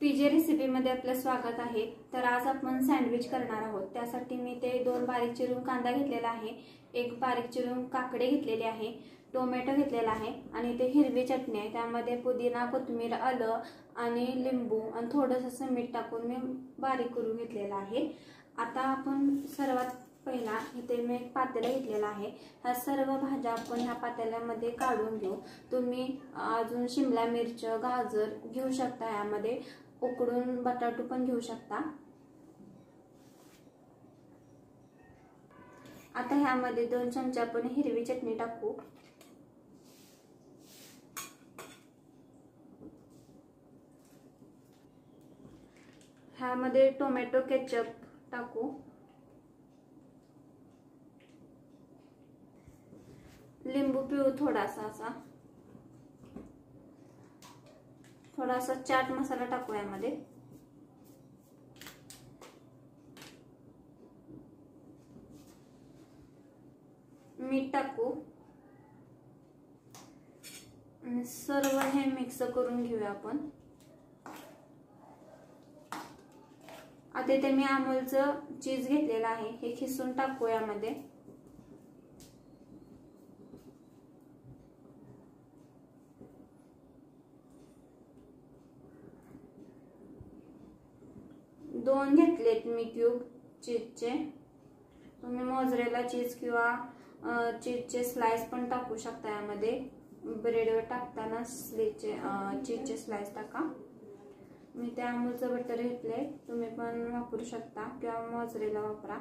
PJ रेसिपीमध्ये आपलं स्वागत आहे। तर आज आपण सँडविच करणार आहोत। त्यासाठी मी ते 2 बारीक चिरून कांदा घेतलेला आहे, एक बारीक चिरून काकडे घेतलेले आहे, टोमॅटो घेतलेला आहे आणि ते हिरवी चटणी आहे। त्यामध्ये पुदिना, कोथिंबीर, आलं आणि लिंबू आणि थोडंसं मीठ टाकून मी बारीक करून घेतलेला आहे। आता आपण सर्वात पहिला इथे मी एक पातेला घेतलेला आहे। ह्या सर्व भाज्या आपण ह्या पातेल्यामध्ये काढून घेऊ। तुम्ही अजून शिमला मिरची, गाजर घेऊ शकता, यामध्ये उकडून बटाटू पण घेऊ शकता। आता ह्यामध्ये 2 चमचे आपण हिरवी चटणी टाकू। ह्यामध्ये टोमॅटो केचप टाकू, लिंबू पिळू थोडासा चाट मसाला टाकू, यामध्ये मीठ टाकू आणि सर्व हे मिक्स करून घेऊया आपण। आता इथे मी अमूलचं चीज घेतलेलं आहे, हे खिसून टाकू यामध्ये। दोन घेतलेत मी क्यूब चीजचे। तुम्ही मोझरेला चीज किंवा चीजचे स्लाइस पण टाकू शकता यामध्ये। ब्रेडवर टाकताना चीजचे स्लाइस टाका। मी ते अमूलचं बटर घेतले, तुम्ही पण वापरू शकता किंवा मोझरेला वापरा।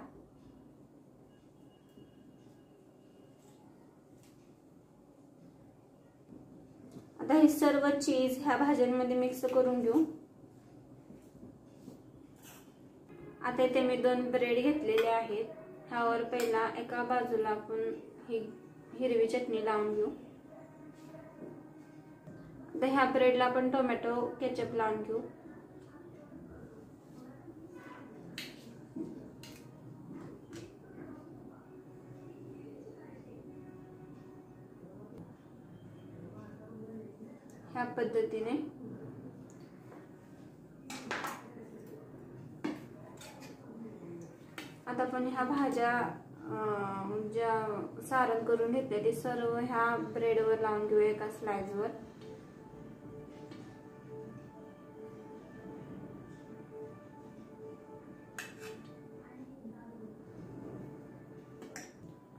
आता हे सर्व चीज ह्या भाज्यांमध्ये मिक्स करून घेऊ। आता इथे मी 2 ब्रेड घेतलेले आहेत। ह्यावर पहिला एका बाजूला आपण ही हिरवी चटणी लावून घेऊ। आता ह्या ब्रेडला आपण टोमॅटो केचप लावून घेऊ। ह्या पद्धतीने आता आपण ह्या भाज्या ज्या सारण करून घेतले ते सर्व ह्या ब्रेडवर लावून घेऊ, एका स्लाइसवर।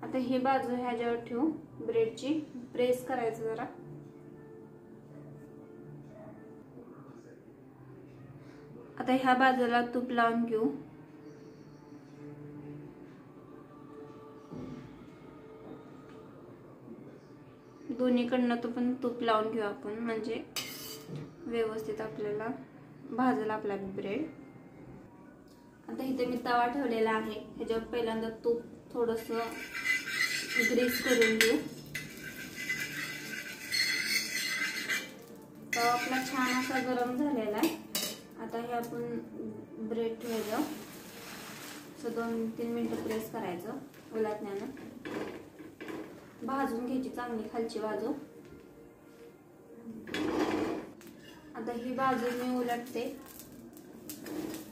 आता ही बाजू ह्याच्यावर ठेवू, ब्रेडची प्रेस करायचं जरा। आता ह्या बाजूला तूप लावून घेऊ। दोन्हीकडनं तूप लावून घेऊ आपण, म्हणजे व्यवस्थित आपल्याला भाजला आपला ब्रेड। आता इथे मी तवा ठेवलेला आहे, ह्याच्यावर पहिल्यांदा तूप थोडंसं ग्रीस करून घेऊ। तवा आपला छान असा गरम झालेला आहे। आता हे आपण ब्रेड ठेवायचं, 2-3 मिनिटं प्रेस करायचं उलटण्यानं, भाजून घ्यायची चांगली खालची बाजू। आता ही बाजू मी उलटते,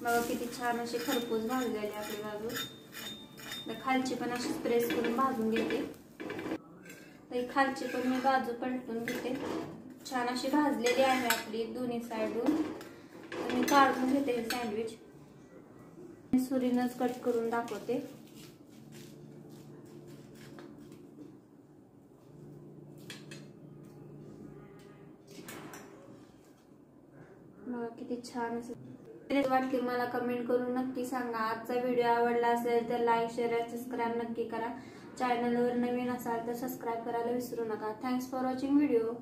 बघा किती छान अशी खरपूस भाजलेली आपली बाजू। तर खालची पण अशी प्रेस करून भाजून घेते। तर खालची पण मी बाजू पलटून घेते, छान अशी भाजलेली आहे आपली दोन्ही साइडून। मी काढून घेते हे सँडविच, सुरीनच कट करून दाखवते। बघा किती छान असं वाटते। मला कमेंट करून नक्की सांगा। आजचा व्हिडिओ आवडला असेल तर लाईक, शेअर, सबस्क्राईब नक्की करा। चॅनलवर नवीन असाल तर सबस्क्राईब करायला विसरू नका। Thanks for watching video.